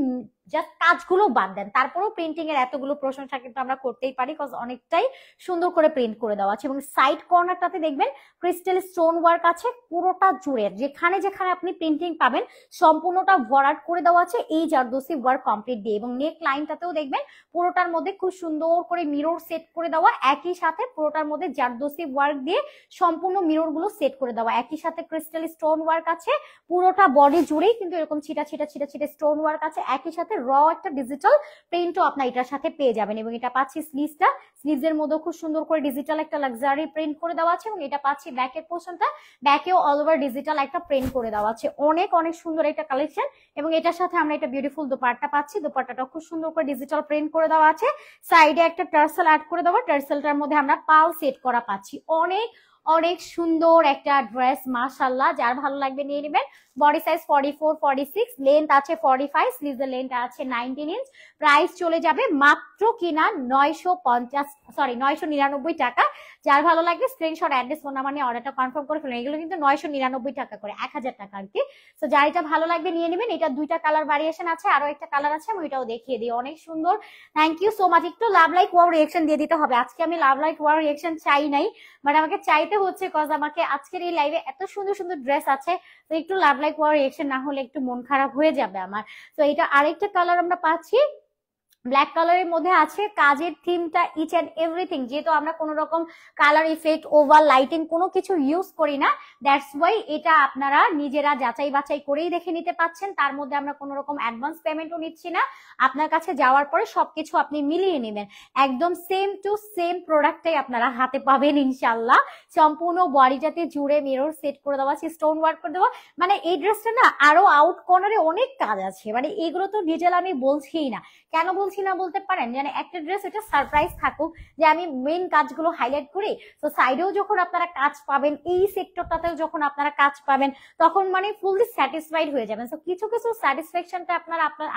জাস্ট কাজগুলো বাদ দেন তারপরেও প্রিন্টিং এর এতগুলো প্রশংসা কিন্তু আমরা করতেই পারি, বিকজ অনেকটাই সুন্দর করে প্রিন্ট করে দেওয়া আছে। এবং সাইড কর্নারটাতে দেখবেন ক্রিস্টাল স্টোন ওয়ার্ক আছে পুরোটা জুড়ে, যেখানে যেখানে আপনি প্রিন্টিং পাবেন সম্পূর্ণটা ভরাট করে দেওয়া আছে এই জারদোসি ওয়ার্ক কমপ্লিট দিয়ে। এবং নেক লাইনটাতেও দেখবেন পুরোটার মধ্যে খুব সুন্দর করে মিরর সেট করে দেওয়া, একই সাথে পুরোটার মধ্যে জারদোসি ওয়ার্ক দিয়ে সম্পূর্ণ মিরর গুলো সেট করে দেওয়া, একই সাথে ক্রিস্টাল স্টোন ওয়ার্ক আছে পুরোটা বডি জুড়েই কিন্তু এরকম ছিটা ছিটা ছিটা ছিটা স্টোন ওয়ার্ক আছে, একই সাথে র একটা ডিজিটাল প্রিন্টও আপনার এটার সাথে পেয়ে যাবেন। এবং এটা পাচ্ছি স্লিভসটা, স্লিভসের মধ্যে খুব সুন্দর করে ডিজিটাল একটা লাক্সারি প্রিন্ট করে দেওয়া আছে। এবং এটা পাচ্ছি ব্যাকের পোর্শনটা, ব্যাকেও অল ওভার ডিজিটাল একটা প্রিন্ট করে দেওয়া আছে। অনেক অনেক সুন্দর একটা কালেকশন। এবং এটার সাথে আমরা একটা বিউটিফুল দোপাট্টা পাচ্ছি, দোপাট্টাটা খুব সুন্দর করে ডিজিটাল প্রিন্ট করে দেওয়া আছে, সাইডে একটা টার্সেল অ্যাড করে দেওয়া, টার্সেলটার মধ্যে আমরা পাল সেট করা পাচ্ছি। অনেক অনেক সুন্দর একটা ড্রেস, মাশাআল্লাহ, যার ভালো লাগবে নিয়ে নেবেন। বডি সাইজ 44, 46, লেন্থ আছে 45, স্লিভের লেন্থ আছে 19 ইঞ্চ। প্রাইস চলে যাবে মাত্র কিনা 999 টাকা। যার ভালো লাগবে স্ক্রিনশট, অ্যাড্রেস, ফোন নাম্বার নিয়ে অর্ডারটা কনফার্ম করে ফেলুন। এগুলো কিন্তু 999 টাকা করে, 1000 টাকা আর কি। তো যার এটা ভালো লাগবে নিয়ে নেবেন। এটা দুইটা কালার ভ্যারিয়েশন আছে, আরো একটা কালার আছে, আমি ওইটাও দেখিয়ে দিই। অনেক সুন্দর, থ্যাংক ইউ সো মাচ। একটু লাভ লাইক ওয়াও রিঅ্যাকশন দিয়ে দিতে হবে। আজকে আমি লাভ লাইক ওয়াও রিঅ্যাকশন চাই নাই, বাট আমাকে চাইতে হচ্ছে কজ আমাকে আজকের এই লাইভে এত সুন্দর সুন্দর ড্রেস আছে, তো একটু লাভ লাইক ওয়াও রিঅ্যাকশন না হলে একটু মন খারাপ হয়ে যাবে আমার। তো এটা আরেকটা কালার আমরা পাচ্ছি, ব্ল্যাক কালারের মধ্যে আছে। কাজের থিমটা ইচ এন্ড এভরিথিং, যেহেতু আমরা কোনো রকম কালার ইফেক্ট, ওভার লাইটিং কোনো কিছু ইউজ করি না, দ্যাটস ওয়াই এটা আপনারা নিজেরা যাচাই বাছাই করেই দেখে নিতে পাচ্ছেন। তার মধ্যে আমরা কোনো রকম অ্যাডভান্স পেমেন্টও নিচ্ছি না, আপনার কাছে যাওয়ার পরে সবকিছু আপনি মিলিয়ে নেবেন। একদম সেম টু সেম প্রোডাক্টটাই আপনারা হাতে পাবেন ইনশাল্লাহ। সম্পূর্ণ বডিটাতে জুড়ে মিরর সেট করে দেওয়া আছে, স্টোন ওয়ার্ক করে দেওয়া। মানে এই ড্রেসটা না আরো আউট কর্নারে অনেক কাজ আছে, মানে এগুলো তো ডিটেল আমি বলছিই না। কেন বলছি পেরেছি না বলতে পারেন, মানে একটা ড্রেস এটা সারপ্রাইজ থাকুক যে আমি মেইন কাজগুলো হাইলাইট করি, তো সাইডেও যখন আপনারা কাজ পাবেন, এই সেক্টরটাতেও যখন আপনারা কাজ পাবেন, তখন মানে ফুললি স্যাটিসফাইড হয়ে যাবেন। তো কিছু কিছু স্যাটিসফ্যাকশনটা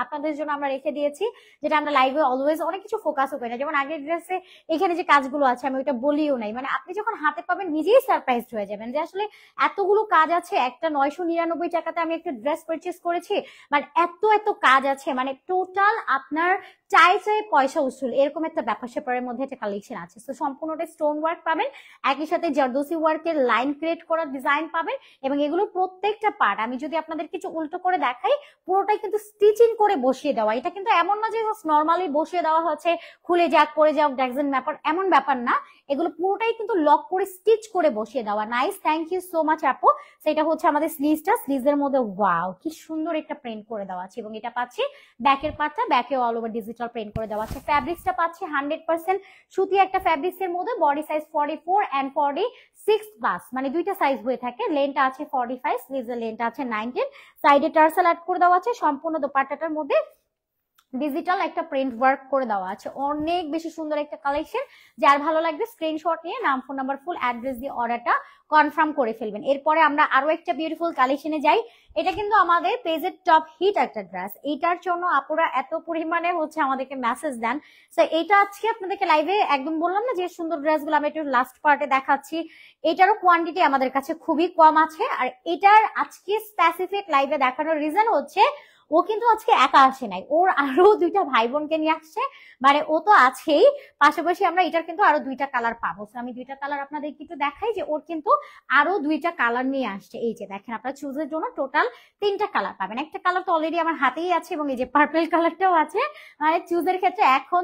আপনাদের জন্য আমরা রেখে দিয়েছি, যেটা আমরা লাইভে অলওয়েজ অনেক কিছু ফোকাসও করি না। যেমন আগের ড্রেসে এখানে যে কাজগুলো আছে আমি ওইটা বলিও নাই, মানে আপনি যখন হাতে পাবেন নিজেই সারপ্রাইজড হয়ে যাবেন যে আসলে এতগুলো কাজ আছে, একটা 999 টাকাতে আমি একটা ড্রেস পারচেস করেছি, মানে এত এত কাজ আছে, মানে টোটাল আপনার চাই চাই পয়সা উসুল এরকম একটা ব্যাপার স্যাপারের মধ্যে একটা কালেকশন আছে। তো সম্পূর্ণটা স্টোন ওয়ার্ক পাবেন, একই সাথে জারদোসি ওয়ার্কের লাইন ক্রিয়েট করা ডিজাইন পাবেন, এবং এগুলো প্রত্যেকটা পার্ট আমি যদি আপনাদের কিছু উল্টো করে দেখাই, পুরোটাই কিন্তু স্টিচিং করে বসিয়ে দেওয়া। এটা কিন্তু এমন না যে নর্মালি বসিয়ে দেওয়া হচ্ছে, খুলে যাক পরে যাক ডাজন্ট ম্যাটার, এমন ব্যাপার না, এগুলো পুরোটাই কিন্তু লক করে স্টিচ করে বসিয়ে দেওয়া। Nice, thank you so much আপু। সেটা হচ্ছে আমাদের স্লিভসটা, স্লিভসের মধ্যে ওয়াও কি সুন্দর একটা প্রিন্ট করে দেওয়া আছে, এবং এটা পাচ্ছি ব্যাকের পার্টটা, ব্যাকে অল ওভার ডিজিটাল প্রিন্ট করে দেওয়া আছে। ফ্যাব্রিক্সটা পাচ্ছি 100% সুতি একটা ফ্যাব্রিক্স এর মধ্যে, বডি সাইজ 44 এন্ড 46 প্লাস, মানে দুইটা সাইজ হয়ে থাকে। লেনটা আছে 45, স্লিভসের লেনটা আছে 19, সাইডে টার্সেল অ্যাড করে দেওয়া আছে। সম্পূর্ণ দোপাট্টাটার মধ্যে ডিজিটাল একটা প্রিন্ট ওয়ার্ক করে দেওয়া আছে, অনেক বেশি সুন্দর একটা কালেকশন। যার ভালো লাগবে স্ক্রিনশট নিয়ে নাম, ফোন নাম্বার, ফুল অ্যাড্রেস দিয়ে অর্ডারটা কনফার্ম করে ফেলবেন। এরপরে আমরা আরো একটা বিউটিফুল কালেকশনে যাই। এটা কিন্তু আমাদের পেজের টপ হিট একটা ড্রেস, এইটার জন্য আপুরা এত পরিমাণে হচ্ছে আমাদেরকে মেসেজ দেন। তো এটা আজকে আপনাদেরকে লাইভে একদম বললাম না যে সুন্দর ড্রেসগুলো আমি একটু লাস্ট পার্টে দেখাচ্ছি, এটারও কোয়ান্টিটি আমাদের কাছে খুবই কম আছে। আর এটার আজকে স্পেসিফিক লাইভে দেখানোর রিজন হচ্ছে ও কিন্তু আজকে একা আসে নাই, ওর আরো দুইটা ভাই বোনকে নিয়ে আসছে, মানে ও তো আছেই, পাশাপাশি আমরা এটার কিন্তু আরো দুইটা কালার পাবো। আমি দুইটা কালার আপনাদের একটু দেখাই যে ওর কিন্তু আরো দুইটা কালার নিয়ে আসছে। এই যে দেখেন, আপনারা চুজের জন্য টোটাল 3টা কালার পাবেন। একটা কালার তো অলরেডি আমার হাতেই আছে, এবং এই যে পার্পল কালারটাও আছে, মানে চুজের ক্ষেত্রে এখন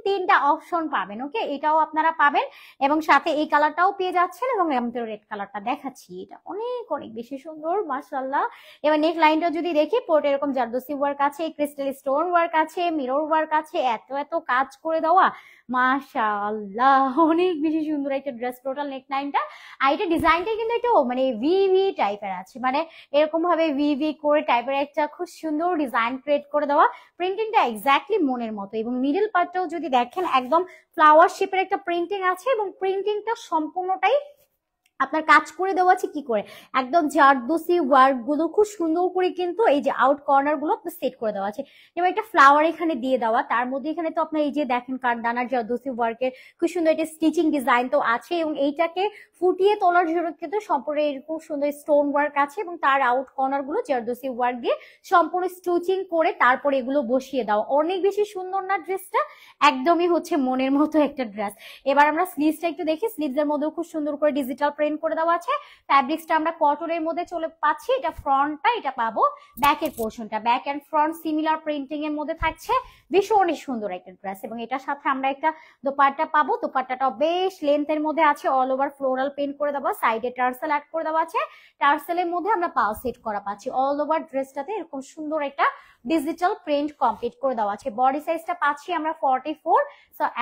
তিনটা অপশন পাবেন। ওকে, এটাও আপনারা পাবেন, এবং সাথে এই কালারটাও পেয়ে যাচ্ছেন, এবং আমি তো রেড কালারটা দেখাচ্ছি, এটা অনেক অনেক বেশি সুন্দর মাশাআল্লাহ। এবার নেক লাইনটা যদি দেখি, পোর্টে এরকম জারদোসি ওয়ার্ক আছে, ক্রিস্টাল স্টোন ওয়ার্ক আছে, মিরর ওয়ার্ক আছে, এত এত কাজ করে দেওয়া মাশাআল্লাহ, অনেক বেশি সুন্দর একটা ড্রেস টোটাল নেক লাইনটা। আর এটা ডিজাইনটা কিন্তু একটু মানে ভিভি টাইপের আছে, মানে এরকম ভাবে ভিভি করে টাইপের একটা খুব সুন্দর ডিজাইন ক্রিয়েট করে দেওয়া। প্রিন্টিংটা এক্স্যাক্টলি মনের মতো, এবং মিডল পার্টটাও যদি দেখেন একদম ফ্লাওয়ার শেপের একটা প্রিন্টিং আছে, এবং প্রিন্টিংটা সম্পূর্ণটাই আপনার কাজ করে দেওয়া আছে কি করে, একদম জারদোসি ওয়ার্ক গুলো খুব সুন্দর করে কিন্তু এই যে আউট কর্নার গুলো সেট করে দেওয়া আছে, এবং একটা ফ্লাওয়ার এখানে দিয়ে দেওয়া, তার মধ্যে এখানে তো আপনার এই যে দেখেন কারদানার জারদোসি ওয়ার্কের খুব সুন্দর একটা স্টিচিং ডিজাইন তো আছে, এবং এইটাকে ফুটিয়ে তোলার জন্য কিন্তু সম্পূর্ণ এরকম সুন্দর স্টোন ওয়ার্ক আছে, এবং তার আউট কর্নার গুলো জারদোসি ওয়ার্ক দিয়ে সম্পূর্ণ স্টিচিং করে তারপর এগুলো বসিয়ে দেওয়া। অনেক বেশি সুন্দর না ড্রেসটা, একদমই হচ্ছে মনের মতো একটা ড্রেস। এবার আমরা স্লিভসটা একটু দেখি, স্লিভসের মধ্যেও খুব সুন্দর করে ডিজিটাল প্রিন্ট করে দেওয়া আছে। ফ্যাব্রিক্সটা আমরা কটনের মধ্যে চলে পাচ্ছি, এটা ফ্রন্টটা, এটা পাবো ব্যাকের পোর্শনটা, back end front similar printing এর মধ্যে থাকছে, ভীষণ সুন্দর একটা ড্রেস। এবং এটার সাথে আমরা একটা দোপাট্টা পাবো, দোপাট্টাটাও বেশ লেন্থের মধ্যে আছে, অল ওভার ফ্লোরাল প্রিন্ট করে দেওয়া, সাইডে টার্সেল অ্যাড করে দেওয়া আছে, টার্সেলের মধ্যে আমরা পাও সেট করা পাচ্ছি। অল ওভার ড্রেসটাতে এরকম সুন্দর একটা ডিজিটাল প্রিন্ট কমপ্লিট করে দেওয়া আছে। বডি সাইজটা পাচ্ছি আমরা 44,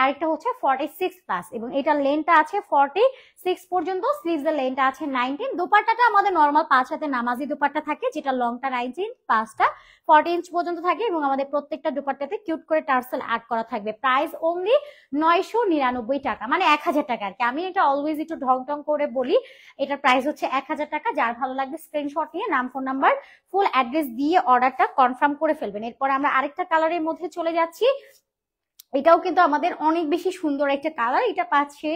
আরেকটা হচ্ছে 46 প্লাস, এবং এটা লেন্থটা আছে 46 পর্যন্ত, স্লিভস এর লেন্থটা আছে 19। দোপাট্টাটা আমাদের নরমাল 5 হাতে নামাজি দোপাট্টা থাকে, যেটা লংটা 19, পাঁচটা 40 ইঞ্চ পর্যন্ত থাকে, এবং আমাদের প্রত্যেকটা দোপাট্টাতে কিউট করে টার্সেল অ্যাড করা থাকবে। প্রাইস অনলি 999 টাকা, মানে 1000 টাকা আর কি। আমি এটা অলওয়েজ একটু ঢং ঢং করে বলি, এটার প্রাইস হচ্ছে 1000 টাকা। যার ভালো লাগবে স্ক্রিনশট নিয়ে নাম, ফোন নাম্বার, ফুল অ্যাড্রেস দিয়ে অর্ডারটা কনফার্ম করে ফেলবেন। এরপর আমরা আরেকটা কালারের মধ্যে চলে যাচ্ছি, এটাও কিন্তু আমাদের অনেক বেশি সুন্দর একটা কালার। এটা পাচ্ছে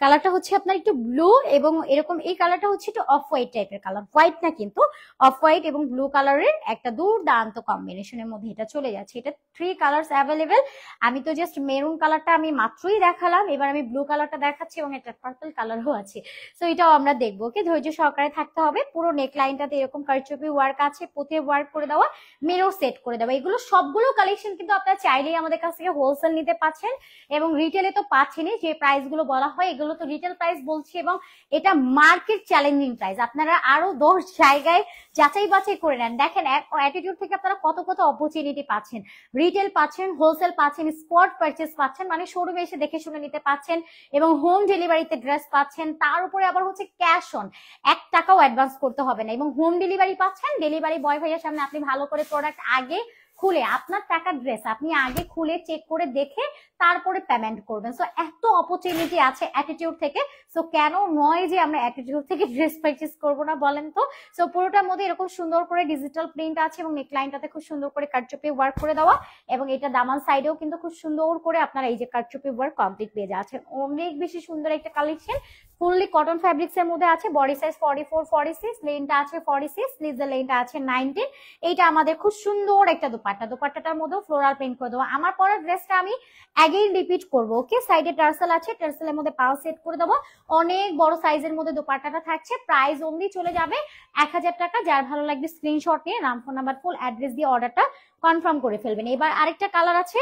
কালারটা হচ্ছে আপনার একটু ব্লু, এবং এরকম এই কালারটা হচ্ছে একটু অফ হোয়াইট টাইপের কালার, হোয়াইট না কিন্তু অফ হোয়াইট এবং ব্লু কালারের একটা দুর্দান্ত কম্বিনেশনের মধ্যে এটা চলে যাচ্ছে। এটা 3 কালার্স অ্যাভেলেবেল। আমি তো জাস্ট মেরুন কালারটা আমি মাত্রই দেখালাম, এবার আমি ব্লু কালারটা দেখাচ্ছি, এবং এটা পার্পল কালারও আছে। সো এটাও আমরা দেখবো, ওকে, ধৈর্য সহকারে থাকতে হবে। পুরো নেক লাইনটাতে এরকম কারচুপি ওয়ার্ক আছে, পুঁথে ওয়ার্ক করে দেওয়া, মিরর সেট করে দেওয়া। এগুলো সবগুলো কালেকশন কিন্তু আপনারা চাইলেই আমাদের কাছ থেকে হোলসেল নিতে পাচ্ছেন, এবং রিটেলে তো পাচ্ছেনই। যে প্রাইস গুলো বলা হয় এগুলো তো রিটেল প্রাইস বলছি, এবং এটা মার্কেট চ্যালেঞ্জিং প্রাইস। আপনারা আরো 10 জায়গায় যাচাই বাছাই করে নেন, দেখেন অ্যাটিটিউড থেকে আপনারা কত কত অপরচুনিটি পাচ্ছেন, রিটেল পাচ্ছেন, হোলসেল পাচ্ছেন, স্পট পারচেস পাচ্ছেন, মানে শোরুমে এসে দেখে শুনে নিতে পাচ্ছেন, এবং হোম ডেলিভারিতে ড্রেস পাচ্ছেন। তার উপরে আবার হচ্ছে ক্যাশ অন, 1 টাকাও অ্যাডভান্স করতে হবে না, এবং হোম ডেলিভারি পাচ্ছেন। ডেলিভারি বয় ভাইয়ের সামনে আপনি ভালো করে প্রোডাক্ট আগে খুলে আপনার টাকার ড্রেস আপনি আগে খুলে চেক করে দেখে তারপরে পেমেন্ট করবেন। সো এত অপরচুনিটি আছে অ্যাটিটিউড থেকে, সো কেন নয় যে আমরা অ্যাটিটিউড থেকে ড্রেস পারচেজ করবো না বলেন তো। সো পুরোটার মধ্যে এরকম সুন্দর করে ডিজিটাল প্রিন্ট আছে এবং নেকলাইনটাতে খুব সুন্দর করে কারচুপি ওয়ার্ক করে দেওয়া, এবং এটা দামান সাইডেও কিন্তু খুব সুন্দর করে আপনারা এই যে কারচুপি ওয়ার্ক কমপ্লিট পেয়ে যাচ্ছেন। অনেক বেশি সুন্দর একটা কালেকশন, ফুললি কটন ফ্যাব্রিক্স এর মধ্যে আছে। বডি সাইজ 44 46, লেনটা আছে 46, স্লিভের লেনটা আছে 19। এইটা আমাদের খুব সুন্দর একটা দোপাট্টা, দোপাট্টাটার মধ্যেও ফ্লোরাল প্রিন্ট করে দেবো। আমার পরের ড্রেসটা আমি অ্যাগেইন রিপিট করবো, ওকে। সাইডে টার্সেল আছে, টার্সেলের মধ্যে পাও সেট করে দেবো। অনেক বড় সাইজের মধ্যে দোপাট্টাটা থাকছে, প্রাইস অনলি চলে যাবে 1000 টাকা। যার ভালো লাগবে স্ক্রিনশট নিয়ে নাম, ফোন নাম্বার, ফুল অ্যাড্রেস দিয়ে অর্ডারটা কনফার্ম করে ফেলবেন। এবার আরেকটা কালার আছে,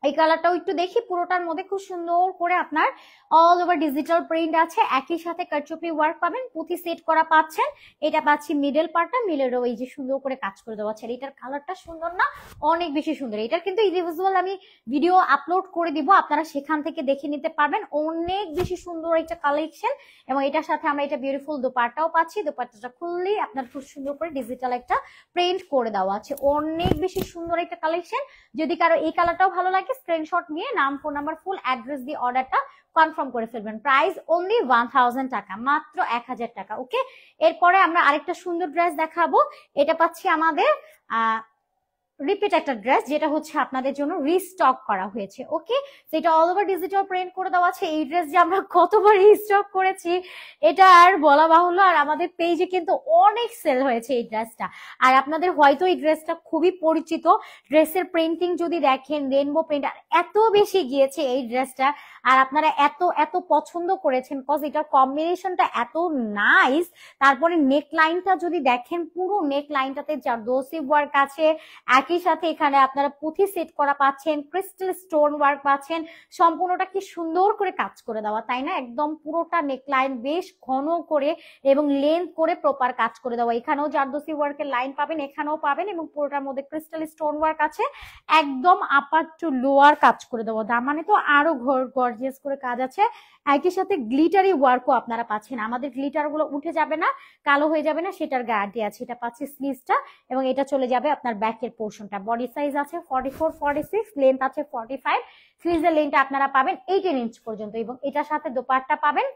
এই কালারটাও একটু দেখি। পুরোটার মধ্যে খুব সুন্দর করে আপনার অল ওভার ডিজিটাল প্রিন্ট আছে, একই সাথে কারচুপি ওয়ার্ক পাবেন, পুঁথি সেট করা পাচ্ছেন। এটা পাচ্ছি মিডল পার্টটা, মিডলেরও এই যে সুন্দর করে কাজ করে দেওয়া আছে। এটার কালারটা সুন্দর না, অনেক বেশি সুন্দর। এটার কিন্তু ইন্ডিভিজুয়াল আমি ভিডিও আপলোড করে দিব, আপনারা সেখান থেকে দেখে নিতে পারবেন। অনেক বেশি সুন্দর একটা কালেকশন, এবং এটার সাথে আমরা এটা বিউটিফুল দোপাট্টাও পাচ্ছি। দোপাট্টাটা খুললেই আপনার খুব সুন্দর করে ডিজিটাল একটা প্রিন্ট করে দেওয়া আছে। অনেক বেশি সুন্দর একটা কালেকশন। যদি কারো এই কালারটাও ভালো লাগে স্ক্রিনশট নিয়ে নাম, ফোন নাম্বার, ফুল অ্যাড্রেস দিয়ে অর্ডারটা কনফার্ম করে ফেলবেন। প্রাইস অনলি 1000 টাকা, মাত্র 1000 টাকা, ওকে। এরপরে আমরা আরেকটা সুন্দর ড্রেস দেখাবো। এটা পাচ্ছি আমাদের রিপিট একটা ড্রেস, যেটা হচ্ছে আপনাদের জন্য রিস্টক করা হয়েছে, ওকে। সেটা অল ওভার ডিজিটাল প্রিন্ট করে দেওয়া আছে। এই ড্রেস যে আমরা কতবার রিস্টক করেছি এটা আর বলা বাহুল্য, আর আমাদের পেজে কিন্তু অনেক সেল হয়েছে এই ড্রেসটা। আর আপনাদের হয়তো এই ড্রেসটা খুবই পরিচিত। ড্রেসের প্রিন্টিং যদি দেখেন, রেনবো প্রিন্ট, আর এত বেশি গিয়েছে এই ড্রেসটা, আর আপনারা এত এত পছন্দ করেছেন কজ এটার কম্বিনেশনটা এত নাইস। তারপরে নেক লাইনটা যদি দেখেন, পুরো নেক লাইনটাতে জারদোসি ওয়ার্ক আছে, একই সাথে এখানে আপনারা পুঁথি সেট করা পাচ্ছেন, ক্রিস্টাল স্টোন ওয়ার্ক পাচ্ছেন। সম্পূর্ণটা কি সুন্দর করে কাজ করে দেওয়া, তাই না? একদম পুরোটা নেকলাইন বেশ ঘন করে এবং লেন্থ করে প্রপার কাজ করে দেওয়া। এখানেও জারদোসি ওয়ার্কের লাইন পাবেন, এখানেও পাবেন, এবং পুরোটার মধ্যে ক্রিস্টাল স্টোন ওয়ার্ক আছে। একদম আপার টু লোয়ার কাজ করে দেওয়া, দামানে তো আরো গর্জিয়াস করে কাজ আছে। একই সাথে গ্লিটারি ওয়ার্কও আপনারা পাচ্ছেন। আমাদের গ্লিটার গুলো উঠে যাবে না, কালো হয়ে যাবে না, সেটার গ্যারান্টি আছে। এটা পাচ্ছি স্লিভসটা, এবং এটা চলে যাবে আপনার ব্যাকের পোর্শনটা। বডি সাইজ আছে 44 46, লেন্থ আছে 45, স্লিভসের লেন্থটা আপনারা পাবেন 18 ইঞ্চ পর্যন্ত, এবং এটার সাথে দোপাট্টা পাবেন।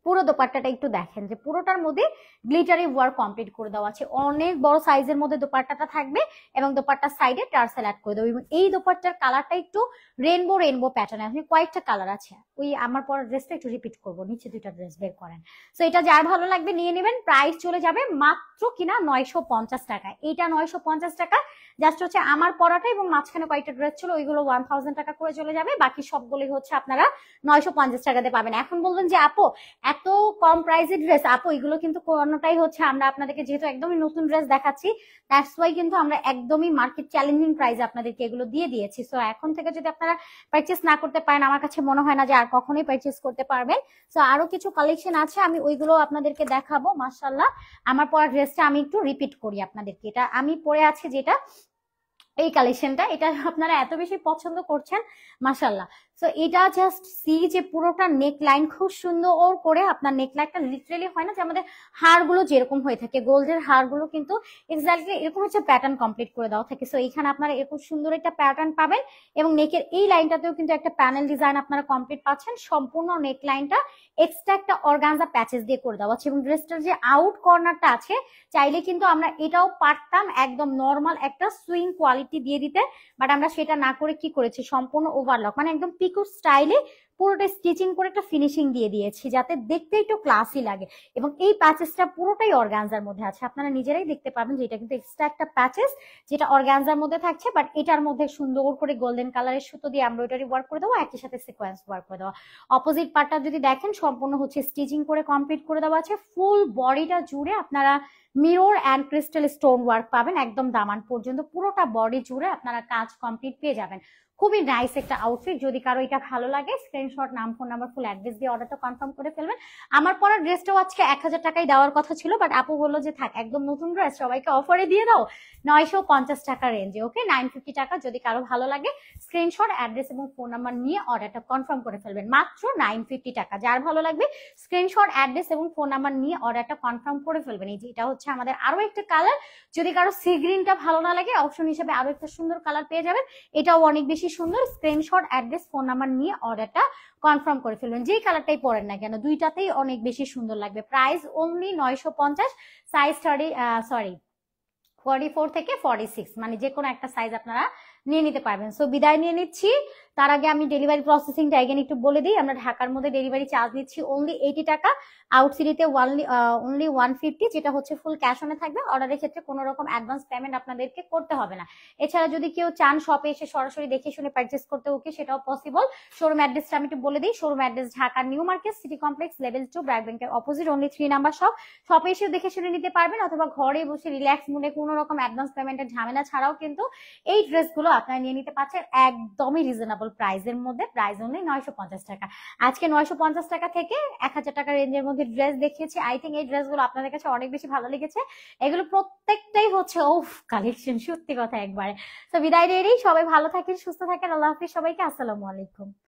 পুরো দোপাট্টাটা একটু দেখেন যে পুরোটার মধ্যে গ্লিটারি ওয়ার্ক কমপ্লিট করে দেওয়া আছে। অনেক বড় সাইজের মধ্যে দোপাট্টাটা থাকবে, এবং দোপাট্টার সাইডে টার্সেল অ্যাড করে দেবো। এবং এই দোপাট্টার কালারটা একটু রেনবো রেনবো প্যাটার্ন, আপনি কয়েকটা কালার আছে। ওই আমার পর ড্রেসটা একটু রিপিট করবো, নিচে দুইটা ড্রেস বের করেন। তো এটা যার ভালো লাগবে নিয়ে নেবেন। প্রাইস চলে যাবে মাত্র কিনা 950 টাকা। এইটা 950 টাকা, জাস্ট হচ্ছে আমার পরাটা এবং মাঝখানে কয়েকটা ড্রেস ছিল ওইগুলো 1000 টাকা করে চলে যাবে। বাকি সবগুলোই হচ্ছে আপনারা 950 টাকাতে পাবেন। এখন বলবেন যে আপু এত কম প্রাইসের ড্রেস, আপু এগুলো কিন্তু কোনোটাই হচ্ছে আমরা আপনাদেরকে যেহেতু একদমই নতুন ড্রেস দেখাচ্ছি, দ্যাটস ওয়াই কিন্তু আমরা একদমই মার্কেট চ্যালেঞ্জিং প্রাইস আপনাদেরকে এগুলো দিয়ে দিয়েছি। সো এখন থেকে যদি আপনারা পারচেস না করতে পারেন, আমার কাছে মনে হয় না যে আর কখনোই পারচেস করতে পারবেন। সো আরো কিছু কালেকশন আছে, আমি ওইগুলো আপনাদেরকে দেখাবো। মাশাআল্লাহ, আমার পরা ড্রেসটা আমি একটু রিপিট করি আপনাদেরকে। এটা আমি পরে আছি যেটা, এই কালেকশনটা, এটা আপনারা এত বেশি পছন্দ করছেন, মাশাআল্লাহ। সো এটা জাস্ট সি যে পুরোটা নেক লাইন খুব সুন্দর করে আপনার নেক লাইনটা লিটারেলি হয় না যে আমাদের হাড়গুলো যেরকম হয়ে থাকে, গোল্ডের হাড়গুলো কিন্তু এক্স্যাক্টলি এরকম হচ্ছে প্যাটার্ন কমপ্লিট করে দেওয়া থাকে। সো এইখানে আপনারা এরকম সুন্দর একটা প্যাটার্ন পাবেন, এবং নেকের এই লাইনটাতেও কিন্তু একটা প্যানেল ডিজাইন আপনারা কমপ্লিট পাচ্ছেন। সম্পূর্ণ নেক লাইনটা এক্সট্রা একটা অর্গানজা প্যাচেস দিয়ে করে দেওয়া আছে, এবং ড্রেসটার যে আউট কর্নারটা আছে চাইলে কিন্তু আমরা এটাও পারতাম একদম নর্মাল একটা সুইং কোয়ালিটি দিয়ে দিতে, বাট আমরা সেটা না করে কি করেছি, সম্পূর্ণ ওভারলক মানে একদম পিকো স্টাইলে পুরোটা স্টিচিং করে একটা ফিনিশিং দিয়ে দিয়েছি, যাতে দেখতে একটু ক্লাসি লাগে। এবং এই প্যাচেসটা পুরোটাই অর্গানজার মধ্যে আছে, আপনারা নিজেরাই দেখতে পাবেন যে এটা কিন্তু এক্সট্রা একটা প্যাচেস যেটা অর্গানজার মধ্যে থাকছে, বাট এটার মধ্যে সুন্দর করে গোল্ডেন কালারের সুতো দিয়ে এমব্রয়ডারি ওয়ার্ক করে দেওয়া, একই সাথে সিকোয়েন্স ওয়ার্ক করে দেওয়া। অপোজিট পার্টটা যদি দেখেন, সম্পূর্ণ হচ্ছে স্টিচিং করে কমপ্লিট করে দেওয়া আছে। ফুল বডিটা জুড়ে আপনারা mirror and crystal stone work পাবেন, একদম দামান পর্যন্ত পুরোটা বডি জুড়ে আপনারা কাজ কমপ্লিট পেয়ে যাবেন। খুবই নাইস একটা আউটফিট। যদি কারো এটা ভালো লাগে স্ক্রিনশট, নাম, ফোন নাম্বার, ফুল অ্যাড্রেস দিয়ে অর্ডারটা কনফার্ম করে ফেলবেন। আমার পরা ড্রেসটাও আজকে 1000 টাকায় দেওয়ার কথা ছিল, বাট আপু বললো যে থাক, একদম নতুন ড্রেস সবাইকে অফারে দিয়ে দাও 950 টাকা রেঞ্জে। ওকে, 950 টাকা। যদি কারো ভালো লাগে স্ক্রিনশট, অ্যাড্রেস এবং ফোন নাম্বার নিয়ে অর্ডারটা কনফার্ম করে ফেলবেন। মাত্র 950 টাকা। যার ভালো লাগবে স্ক্রিনশট, অ্যাড্রেস এবং ফোন নাম্বার নিয়ে অর্ডারটা কনফার্ম করে ফেলবেন। এই যে এটা হচ্ছে আমাদের আরো একটা কালার। যদি কারো সি গ্রিনটা ভালো না লাগে, অপশন হিসেবে আরো একটা সুন্দর কালার পেয়ে যাবেন, এটাও অনেক বেশি সুন্দর। স্ক্রিনশট, অ্যাড্রেস, ফোন নাম্বার নিয়ে অর্ডারটা কনফার্ম করে ফেলবেন। যেই কালারটাই পরেন না কেন, দুইটাতেই অনেক বেশি সুন্দর লাগবে। প্রাইস অনলি 950, সাইজ 44 থেকে 46, মানে যে কোনো একটা সাইজ আপনারা নিয়ে নিতে পারবেন। সো বিদায় নিয়ে নিচ্ছি। তার আগে আমি ডেলিভারি প্রসেসিংটা এগেন একটু বলে দিই। আমরা ঢাকার মধ্যে ডেলিভারি চার্জ নিচ্ছি অনলি 80 টাকা, আউট সিটিতে অনলি 150, যেটা হচ্ছে ফুল ক্যাশ অনে থাকবে। অর্ডারের ক্ষেত্রে কোনো রকম অ্যাডভান্স পেমেন্ট আপনাদেরকে করতে হবে না। এছাড়া যদি কেউ চান শপে এসে সরাসরি দেখে শুনে পারচেস করতে, ওকে, সেটাও পসিবল। শোরুম অ্যাড্রেসটা আমি একটু বলে দিই। Showroom address Dhaka new market city complex, level 2, BRAC ব্যাংকের অপোজিট, অনলি 3 নাম্বার শপ। শপে এসে দেখে শুনে নিতে পারবেন, অথবা ঘরে বসে রিল্যাক্স মুডে কোনো রকম অ্যাডভান্স পেমেন্টের ঝামেলা ছাড়াও কিন্তু এই ড্রেসগুলো আপনারা নিয়ে নিতে পারছেন একদমই রিজনেবল প্রাইসের মধ্যে। প্রাইস অনলি 950 টাকা। আজকে 950 টাকা থেকে 1000 টাকা রেঞ্জের মধ্যে ড্রেস দেখিয়েছি। আই থিঙ্ক এই ড্রেসগুলো আপনাদের কাছে অনেক বেশি ভালো লেগেছে। এগুলো প্রত্যেকটাই হচ্ছে ওফ কালেকশন, সত্যি কথা একবারে। তো বিদায় নিয়ে নিই। সবাই ভালো থাকেন, সুস্থ থাকেন। আল্লাহ হাফিজ সবাইকে। আসসালামু আলাইকুম।